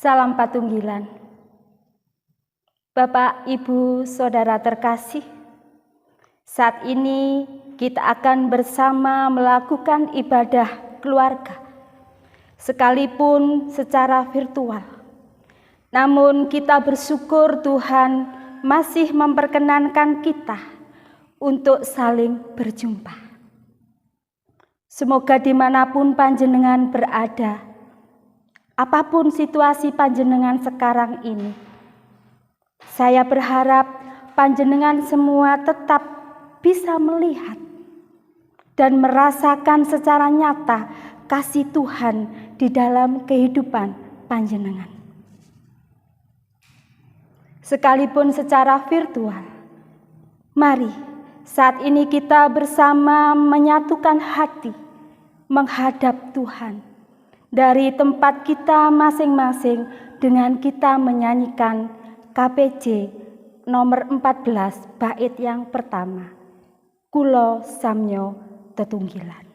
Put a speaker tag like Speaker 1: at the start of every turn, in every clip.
Speaker 1: Salam Patunggilan. Bapak, Ibu, Saudara terkasih, saat ini kita akan bersama melakukan ibadah keluarga, sekalipun secara virtual. Namun kita bersyukur Tuhan masih memperkenankan kita untuk saling berjumpa. Semoga dimanapun panjenengan berada, apapun situasi panjenengan sekarang ini, saya berharap panjenengan semua tetap bisa melihat dan merasakan secara nyata kasih Tuhan di dalam kehidupan panjenengan. Sekalipun secara virtual, mari saat ini kita bersama menyatukan hati menghadap Tuhan dari tempat kita masing-masing dengan kita menyanyikan KPJ nomor 14 bait yang pertama, Kulo Samyo Tetunggilan.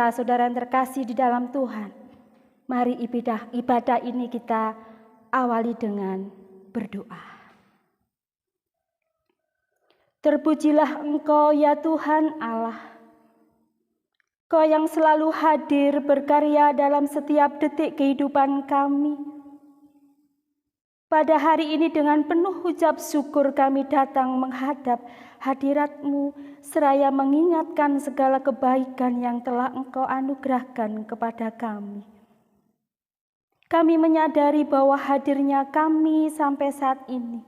Speaker 1: Saudara yang terkasih di dalam Tuhan, mari ibadah ini kita awali dengan berdoa. Terpujilah Engkau ya Tuhan Allah, Kau yang selalu hadir berkarya dalam setiap detik kehidupan kami. Pada hari ini dengan penuh ucap syukur kami datang menghadap hadirat-Mu seraya mengingatkan segala kebaikan yang telah Engkau anugerahkan kepada kami. Kami menyadari bahwa hadirnya kami sampai saat ini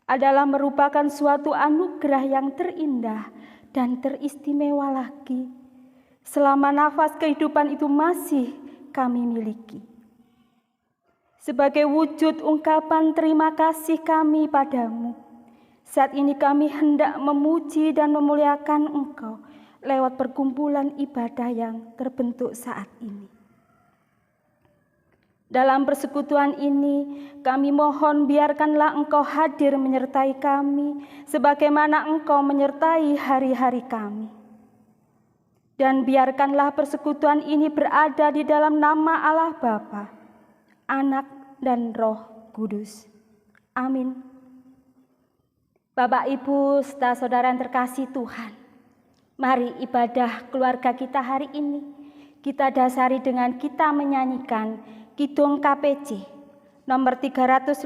Speaker 1: adalah merupakan suatu anugerah yang terindah dan teristimewa lagi selama nafas kehidupan itu masih kami miliki. Sebagai wujud ungkapan terima kasih kami padamu, saat ini kami hendak memuji dan memuliakan Engkau lewat perkumpulan ibadah yang terbentuk saat ini. Dalam persekutuan ini, kami mohon biarkanlah Engkau hadir menyertai kami, sebagaimana Engkau menyertai hari-hari kami. Dan biarkanlah persekutuan ini berada di dalam nama Allah Bapa, Anak, dan Roh Kudus. Amin. Bapak, Ibu, serta saudara yang terkasih Tuhan, mari ibadah keluarga kita hari ini kita dasari dengan kita menyanyikan Kidung KPJ nomor 352,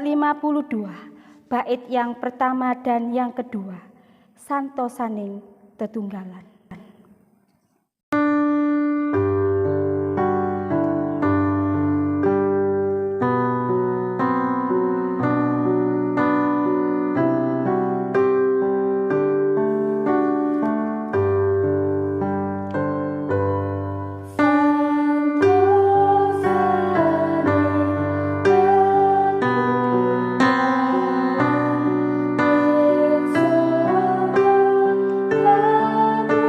Speaker 1: bait yang pertama dan yang kedua, Santosaning Tetunggalan.
Speaker 2: Lagu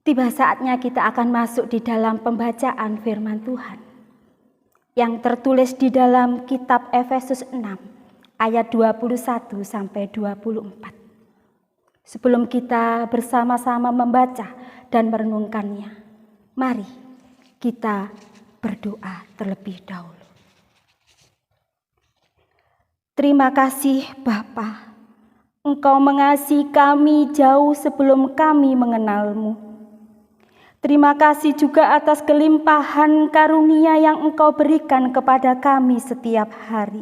Speaker 1: Tiba saatnya kita akan masuk di dalam pembacaan firman Tuhan yang tertulis di dalam kitab Efesus 6 ayat 21 sampai 24. Sebelum kita bersama-sama membaca dan merenungkannya, mari kita berdoa terlebih dahulu. Terima kasih Bapa, Engkau mengasihi kami jauh sebelum kami mengenal-Mu. Terima kasih juga atas kelimpahan karunia yang Engkau berikan kepada kami setiap hari.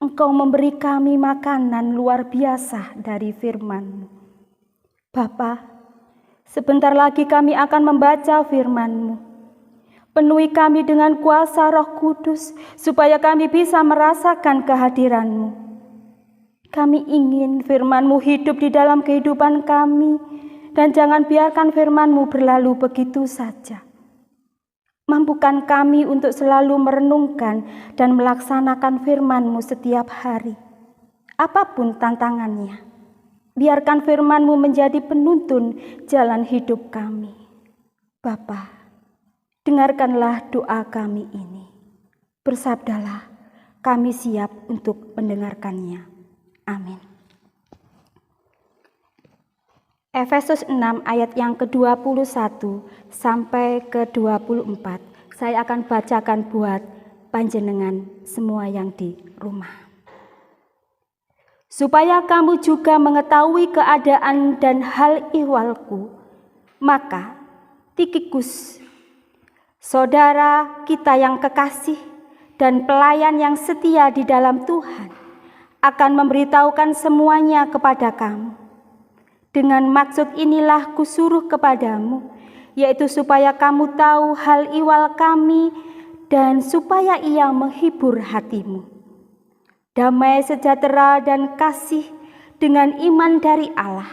Speaker 1: Engkau memberi kami makanan luar biasa dari firman-Mu. Bapa, sebentar lagi kami akan membaca firman-Mu. Penuhi kami dengan kuasa Roh Kudus, supaya kami bisa merasakan kehadiran-Mu. Kami ingin firman-Mu hidup di dalam kehidupan kami, dan jangan biarkan firman-Mu berlalu begitu saja. Mampukan kami untuk selalu merenungkan dan melaksanakan firman-Mu setiap hari. Apapun tantangannya, biarkan firman-Mu menjadi penuntun jalan hidup kami. Bapa, dengarkanlah doa kami ini. Bersabdalah, kami siap untuk mendengarkannya. Amin. Efesus 6 ayat yang ke-21 sampai ke-24. Saya akan bacakan buat panjenengan semua yang di rumah. Supaya kamu juga mengetahui keadaan dan hal ihwalku, maka Tikhikus, saudara kita yang kekasih dan pelayan yang setia di dalam Tuhan, akan memberitahukan semuanya kepada kamu. Dengan maksud inilah kusuruh kepadamu, yaitu supaya kamu tahu hal ihwal kami dan supaya ia menghibur hatimu. Damai sejahtera dan kasih dengan iman dari Allah,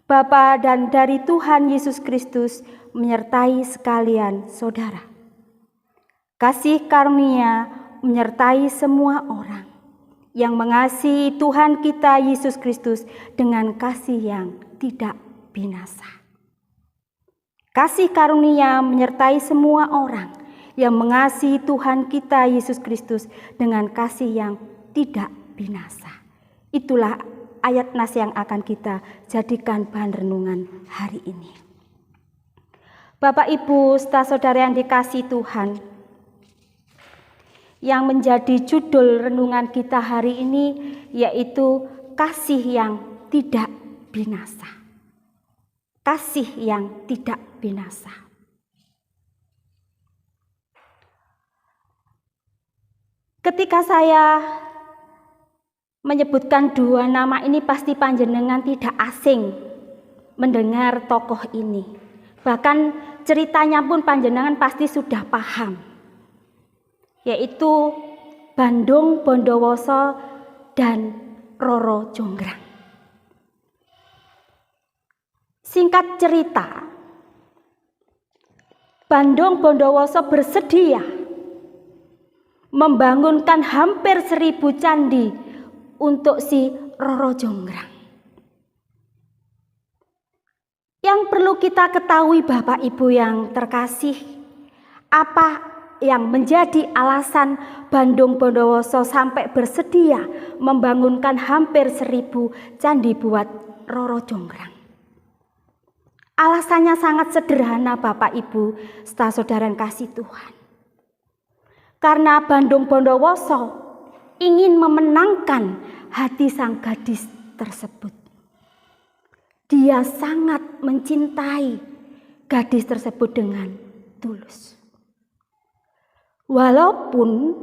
Speaker 1: Bapa dan dari Tuhan Yesus Kristus menyertai sekalian saudara. Kasih karunia menyertai semua orang yang mengasihi Tuhan kita Yesus Kristus dengan kasih yang tidak binasa. Kasih karunia menyertai semua orang yang mengasihi Tuhan kita Yesus Kristus dengan kasih yang tidak binasa. Itulah ayat nas yang akan kita jadikan bahan renungan hari ini. Bapak, Ibu, saudara yang dikasihi Tuhan, yang menjadi judul renungan kita hari ini yaitu kasih yang tidak binasa. Kasih yang tidak binasa. Ketika saya menyebutkan dua nama ini, pasti panjenengan tidak asing mendengar tokoh ini. Bahkan ceritanya pun panjenengan pasti sudah paham, yaitu Bandung Bondowoso dan Roro Jonggrang. Singkat cerita, Bandung Bondowoso bersedia membangunkan hampir 1000 candi untuk si Roro Jonggrang. Yang perlu kita ketahui Bapak Ibu yang terkasih, apa yang menjadi alasan Bandung Bondowoso sampai bersedia membangunkan hampir 1000 candi buat Roro Jonggrang? Alasannya sangat sederhana Bapak Ibu, saudara yang kasih Tuhan. Karena Bandung Bondowoso ingin memenangkan hati sang gadis tersebut. Dia sangat mencintai gadis tersebut dengan tulus. Walaupun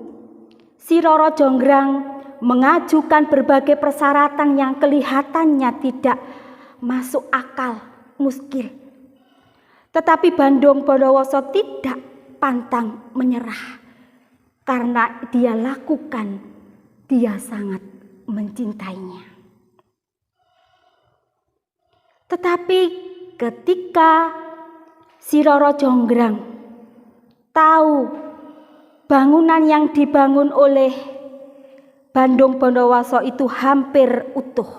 Speaker 1: si Roro Jonggrang mengajukan berbagai persyaratan yang kelihatannya tidak masuk akal, muskil, tetapi Bandung Bondowoso tidak pantang menyerah karena dia sangat mencintainya. Tetapi ketika si Roro Jonggrang tahu bangunan yang dibangun oleh Bandung Bondowoso itu hampir utuh,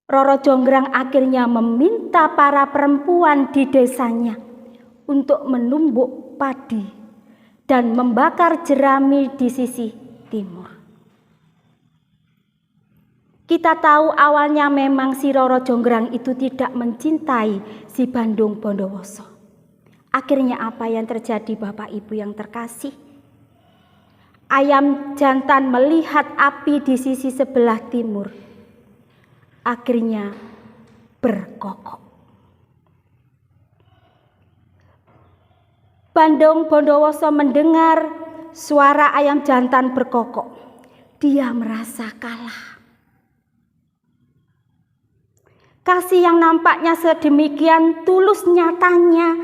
Speaker 1: Roro Jonggrang akhirnya meminta para perempuan di desanya untuk menumbuk padi dan membakar jerami di sisi timur. Kita tahu awalnya memang si Roro Jonggrang itu tidak mencintai si Bandung Bondowoso. Akhirnya apa yang terjadi Bapak Ibu yang terkasih? Ayam jantan melihat api di sisi sebelah timur. Akhirnya berkokok. Bandung Bondowoso mendengar suara ayam jantan berkokok. Dia merasa kalah. Kasih yang nampaknya sedemikian tulus nyatanya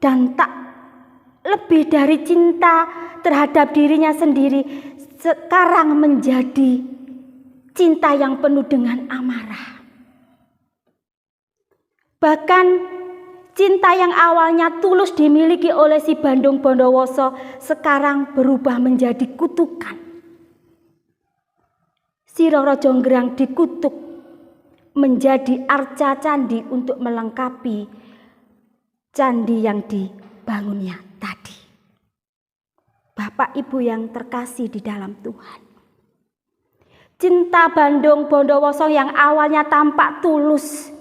Speaker 1: dan tak lebih dari cinta terhadap dirinya sendiri sekarang menjadi cinta yang penuh dengan amarah. Bahkan cinta yang awalnya tulus dimiliki oleh si Bandung Bondowoso sekarang berubah menjadi kutukan. Si Roro Jonggrang dikutuk menjadi arca candi untuk melengkapi candi yang dibangunnya tadi. Bapak Ibu yang terkasih di dalam Tuhan. Cinta Bandung Bondowoso yang awalnya tampak tulus,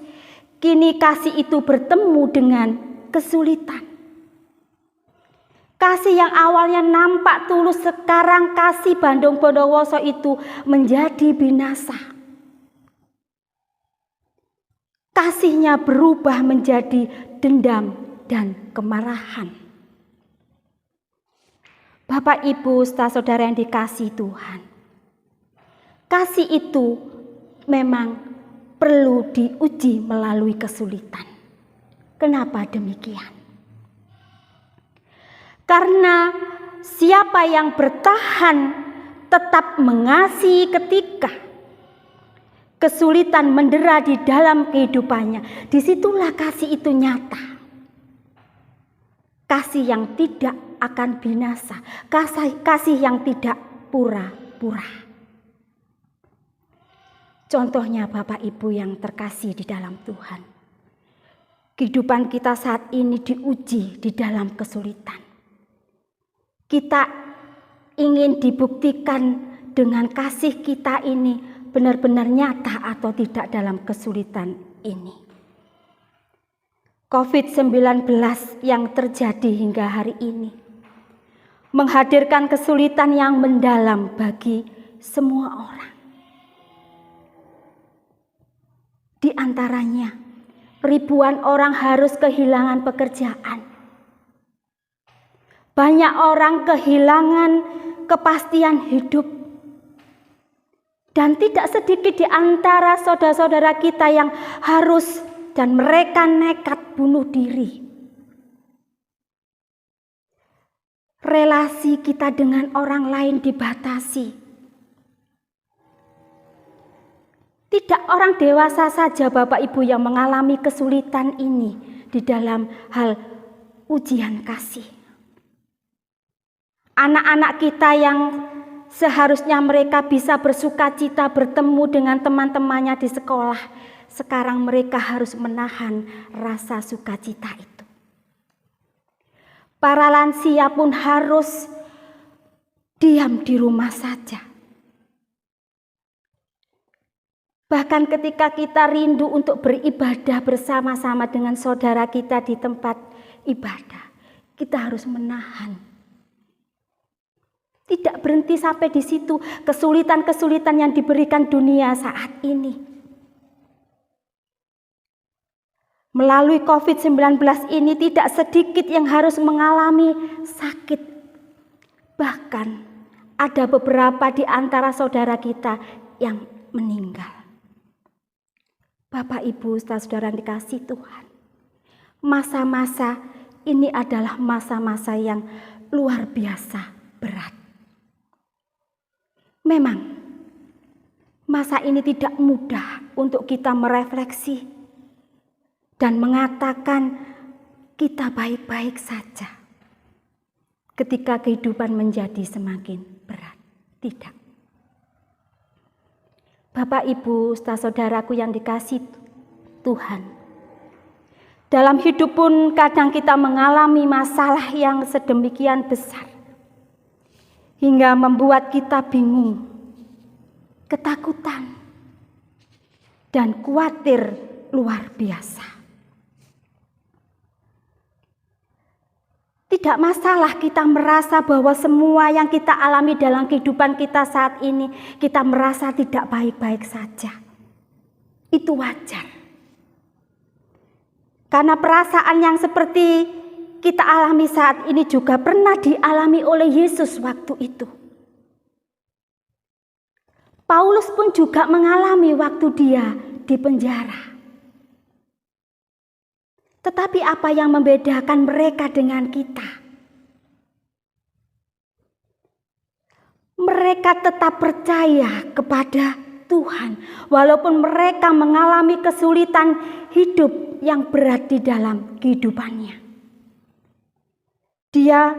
Speaker 1: kini kasih itu bertemu dengan kesulitan. Kasih yang awalnya nampak tulus, sekarang kasih Bandung Bondowoso itu menjadi binasa. Kasihnya berubah menjadi dendam dan kemarahan. Bapak Ibu saudara yang dikasihi Tuhan. Kasih itu memang perlu diuji melalui kesulitan. Kenapa demikian? Karena siapa yang bertahan tetap mengasihi ketika kesulitan mendera di dalam kehidupannya, disitulah kasih itu nyata. Kasih yang tidak akan binasa, kasih yang tidak pura-pura. Contohnya Bapak Ibu yang terkasih di dalam Tuhan. Kehidupan kita saat ini diuji di dalam kesulitan. Kita ingin dibuktikan dengan kasih kita ini benar-benar nyata atau tidak dalam kesulitan ini. COVID-19 yang terjadi hingga hari ini menghadirkan kesulitan yang mendalam bagi semua orang. Di antaranya, ribuan orang harus kehilangan pekerjaan. Banyak orang kehilangan kepastian hidup. Dan tidak sedikit di antara saudara-saudara kita yang harus dan mereka nekat bunuh diri. Relasi kita dengan orang lain dibatasi. Tidak orang dewasa saja Bapak Ibu yang mengalami kesulitan ini di dalam hal ujian kasih. Anak-anak kita yang seharusnya mereka bisa bersukacita bertemu dengan teman-temannya di sekolah, sekarang mereka harus menahan rasa sukacita itu. Para lansia pun harus diam di rumah saja. Bahkan ketika kita rindu untuk beribadah bersama-sama dengan saudara kita di tempat ibadah, kita harus menahan. Tidak berhenti sampai di situ, kesulitan-kesulitan yang diberikan dunia saat ini. Melalui COVID-19 ini tidak sedikit yang harus mengalami sakit. Bahkan ada beberapa di antara saudara kita yang meninggal. Bapak Ibu saudara dikasih Tuhan, masa-masa ini adalah masa-masa yang luar biasa berat. Memang masa ini tidak mudah untuk kita merefleksi dan mengatakan kita baik-baik saja ketika kehidupan menjadi semakin berat. Tidak. Bapak, Ibu, saudaraku yang dikasihi Tuhan, dalam hidup pun kadang kita mengalami masalah yang sedemikian besar hingga membuat kita bingung, ketakutan, dan khawatir luar biasa. Tidak masalah kita merasa bahwa semua yang kita alami dalam kehidupan kita saat ini, kita merasa tidak baik-baik saja. Itu wajar. Karena perasaan yang seperti kita alami saat ini juga pernah dialami oleh Yesus waktu itu. Paulus pun juga mengalami waktu dia di penjara. Tetapi apa yang membedakan mereka dengan kita? Mereka tetap percaya kepada Tuhan, walaupun mereka mengalami kesulitan hidup yang berat di dalam kehidupannya. Dia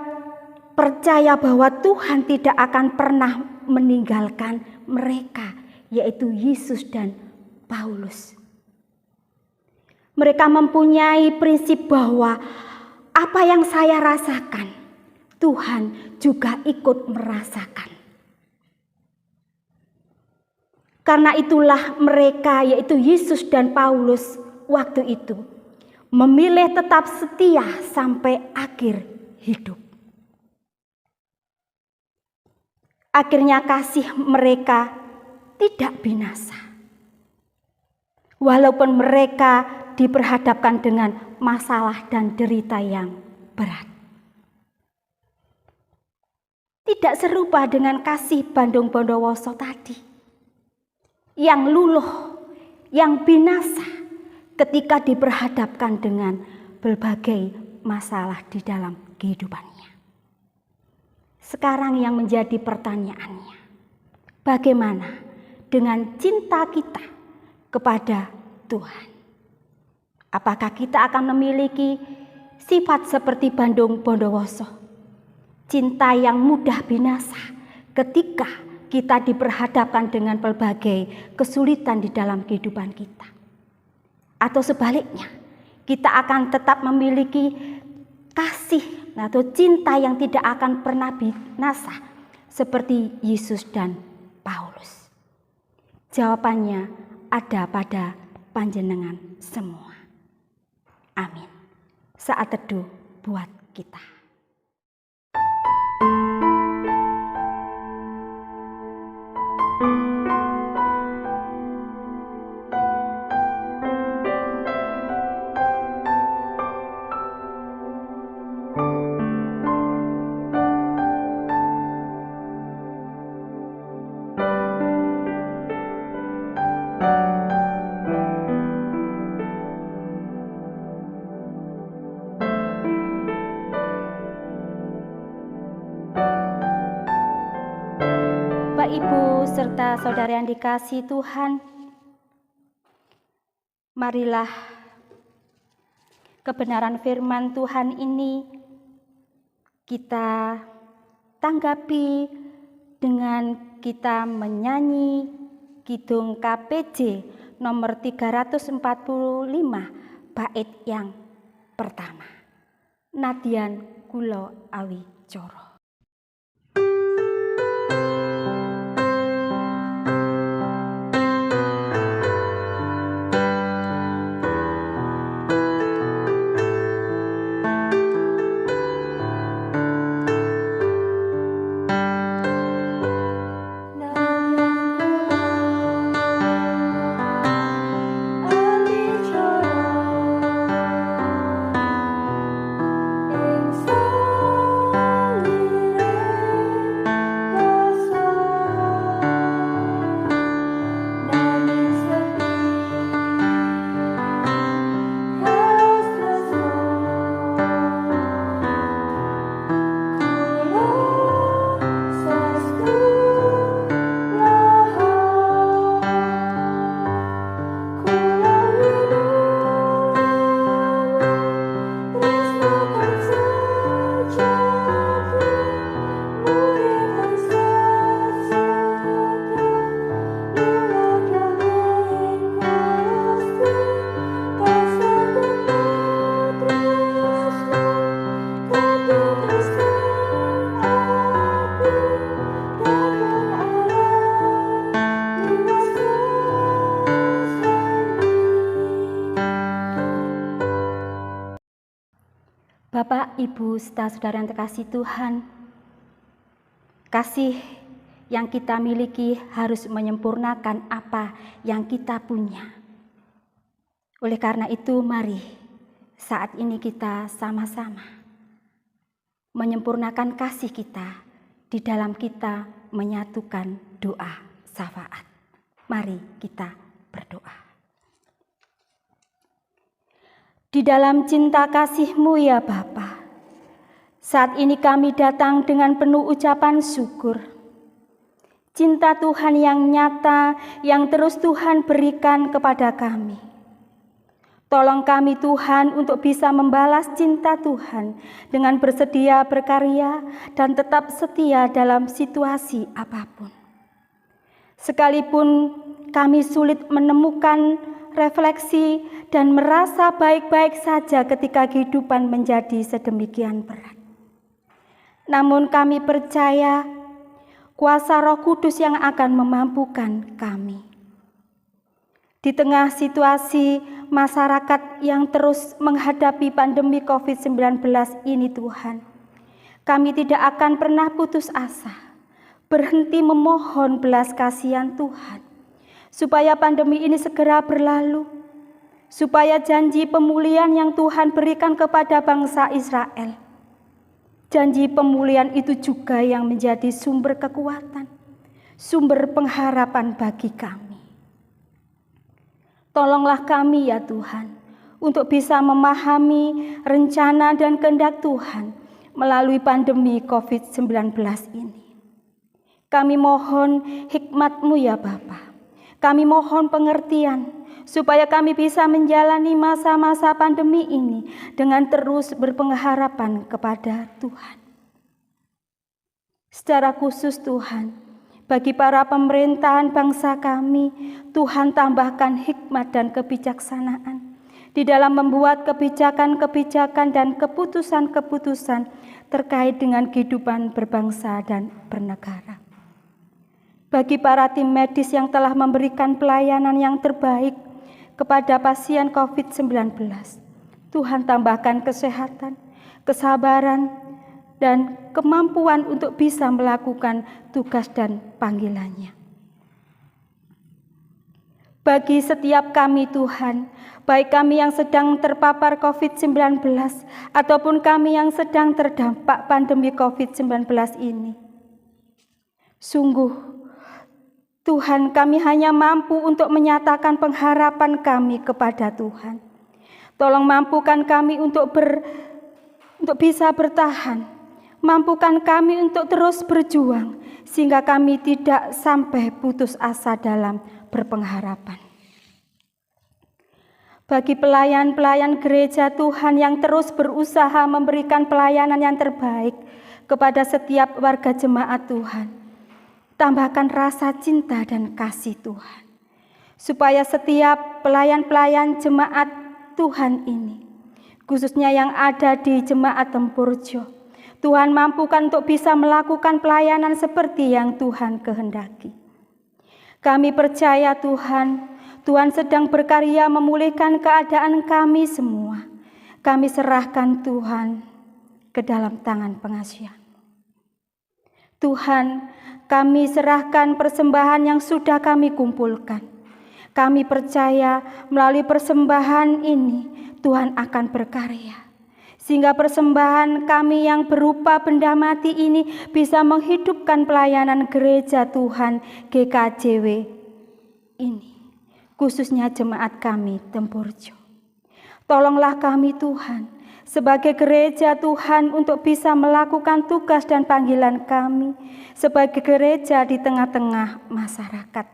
Speaker 1: percaya bahwa Tuhan tidak akan pernah meninggalkan mereka, yaitu Yesus dan Paulus. Mereka mempunyai prinsip bahwa apa yang saya rasakan, Tuhan juga ikut merasakan. Karena itulah mereka, yaitu Yesus dan Paulus waktu itu, memilih tetap setia sampai akhir hidup. Akhirnya kasih mereka tidak binasa. Walaupun mereka diperhadapkan dengan masalah dan derita yang berat. Tidak serupa dengan kasih Bandung Bondowoso tadi, yang luluh, yang binasa ketika diperhadapkan dengan berbagai masalah di dalam kehidupannya. Sekarang yang menjadi pertanyaannya, bagaimana dengan cinta kita kepada Tuhan? Apakah kita akan memiliki sifat seperti Bandung Bondowoso, cinta yang mudah binasa ketika kita diperhadapkan dengan berbagai kesulitan di dalam kehidupan kita? Atau sebaliknya, kita akan tetap memiliki kasih atau cinta yang tidak akan pernah binasa seperti Yesus dan Paulus? Jawabannya ada pada panjenengan semua. Amin. Saat teduh buat kita. Bapak, Ibu, serta saudara yang dikasihi Tuhan, marilah kebenaran firman Tuhan ini kita tanggapi dengan kita menyanyi Kidung KPJ nomor 345 bait yang pertama. Nadyan Kula Awi Coro.
Speaker 2: Slowly
Speaker 1: Bapak, Ibu, serta saudara yang terkasih Tuhan, kasih yang kita miliki harus menyempurnakan apa yang kita punya. Oleh karena itu, mari saat ini kita sama-sama menyempurnakan kasih kita di dalam kita menyatukan doa syafaat. Mari kita berdoa. Di dalam cinta kasih-Mu ya Bapa, saat ini kami datang dengan penuh ucapan syukur. Cinta Tuhan yang nyata, yang terus Tuhan berikan kepada kami. Tolong kami Tuhan untuk bisa membalas cinta Tuhan dengan bersedia berkarya dan tetap setia dalam situasi apapun. Sekalipun kami sulit menemukan refleksi dan merasa baik-baik saja ketika kehidupan menjadi sedemikian berat. Namun kami percaya kuasa Roh Kudus yang akan memampukan kami. Di tengah situasi masyarakat yang terus menghadapi pandemi COVID-19 ini Tuhan, kami tidak akan pernah putus asa, berhenti memohon belas kasihan Tuhan, supaya pandemi ini segera berlalu, supaya janji pemulihan yang Tuhan berikan kepada bangsa Israel, janji pemulihan itu juga yang menjadi sumber kekuatan, sumber pengharapan bagi kami. Tolonglah kami ya Tuhan, untuk bisa memahami rencana dan kehendak Tuhan melalui pandemi COVID-19 ini. Kami mohon hikmat-Mu ya Bapa. Kami mohon pengertian, supaya kami bisa menjalani masa-masa pandemi ini dengan terus berpengharapan kepada Tuhan. Secara khusus Tuhan, bagi para pemerintahan bangsa kami, Tuhan tambahkan hikmat dan kebijaksanaan di dalam membuat kebijakan-kebijakan dan keputusan-keputusan terkait dengan kehidupan berbangsa dan bernegara. Bagi para tim medis yang telah memberikan pelayanan yang terbaik kepada pasien COVID-19, Tuhan tambahkan kesehatan, kesabaran, dan kemampuan untuk bisa melakukan tugas dan panggilannya. Bagi setiap kami Tuhan, baik kami yang sedang terpapar COVID-19 ataupun kami yang sedang terdampak pandemi COVID-19 ini, sungguh Tuhan, kami hanya mampu untuk menyatakan pengharapan kami kepada Tuhan. Tolong mampukan kami untuk bisa bertahan. Mampukan kami untuk terus berjuang, sehingga kami tidak sampai putus asa dalam berpengharapan. Bagi pelayan-pelayan gereja Tuhan yang terus berusaha memberikan pelayanan yang terbaik kepada setiap warga jemaat Tuhan, tambahkan rasa cinta dan kasih Tuhan, supaya setiap pelayan-pelayan jemaat Tuhan ini, khususnya yang ada di jemaat Tempurjo, Tuhan mampukan untuk bisa melakukan pelayanan seperti yang Tuhan kehendaki. Kami percaya Tuhan, Tuhan sedang berkarya memulihkan keadaan kami semua. Kami serahkan Tuhan ke dalam tangan pengasihan. Tuhan, kami serahkan persembahan yang sudah kami kumpulkan. Kami percaya melalui persembahan ini Tuhan akan berkarya, sehingga persembahan kami yang berupa benda mati ini bisa menghidupkan pelayanan gereja Tuhan GKJW ini, khususnya jemaat kami Tempurjo. Tolonglah kami Tuhan, sebagai gereja Tuhan untuk bisa melakukan tugas dan panggilan kami sebagai gereja di tengah-tengah masyarakat.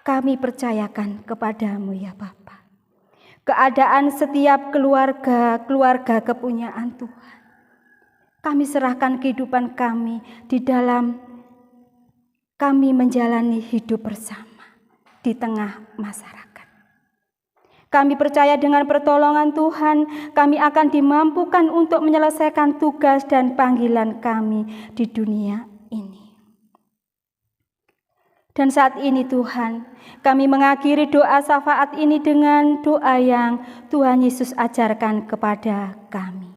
Speaker 1: Kami percayakan kepadamu ya Bapa, keadaan setiap keluarga kepunyaan Tuhan. Kami serahkan kehidupan kami di dalam kami menjalani hidup bersama di tengah masyarakat. Kami percaya dengan pertolongan Tuhan, kami akan dimampukan untuk menyelesaikan tugas dan panggilan kami di dunia ini. Dan saat ini Tuhan, kami mengakhiri doa syafaat ini dengan doa yang Tuhan Yesus ajarkan kepada kami.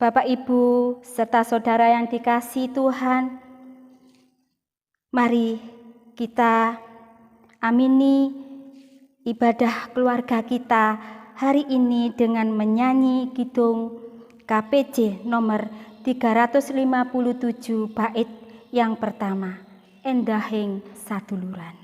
Speaker 1: Bapak, Ibu, serta saudara yang dikasihi Tuhan, mari kita amini ibadah keluarga kita hari ini dengan menyanyi kidung KPJ nomor 357 bait yang pertama, Endahing Saduluran.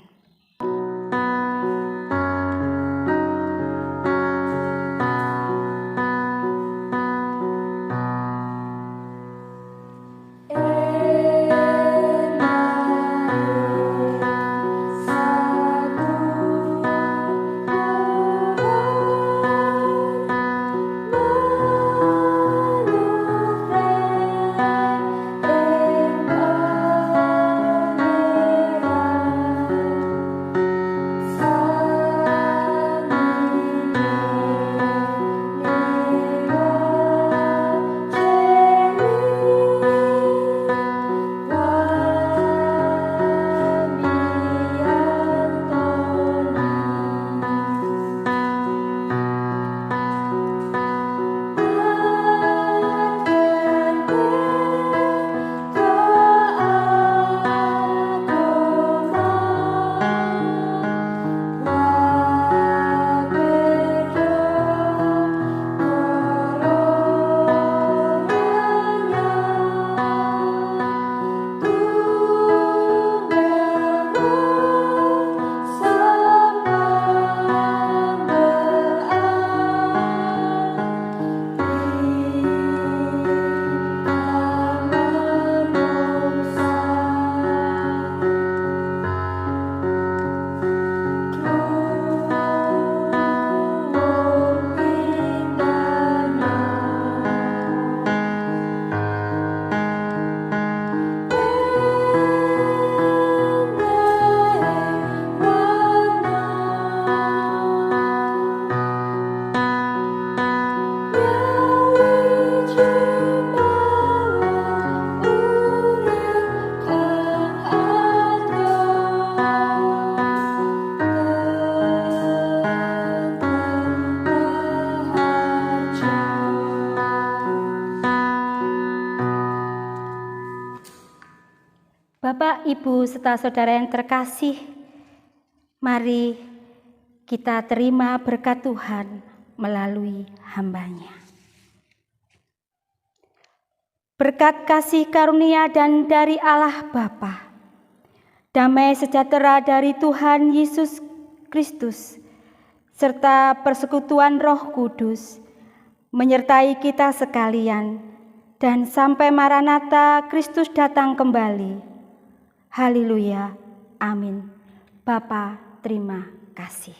Speaker 1: Ibu, serta saudara yang terkasih, mari kita terima berkat Tuhan melalui hamba-Nya. Berkat kasih karunia dan dari Allah Bapa, damai sejahtera dari Tuhan Yesus Kristus, serta persekutuan Roh Kudus, menyertai kita sekalian, dan sampai Maranatha Kristus datang kembali. Haleluya, amin. Bapa, terima kasih.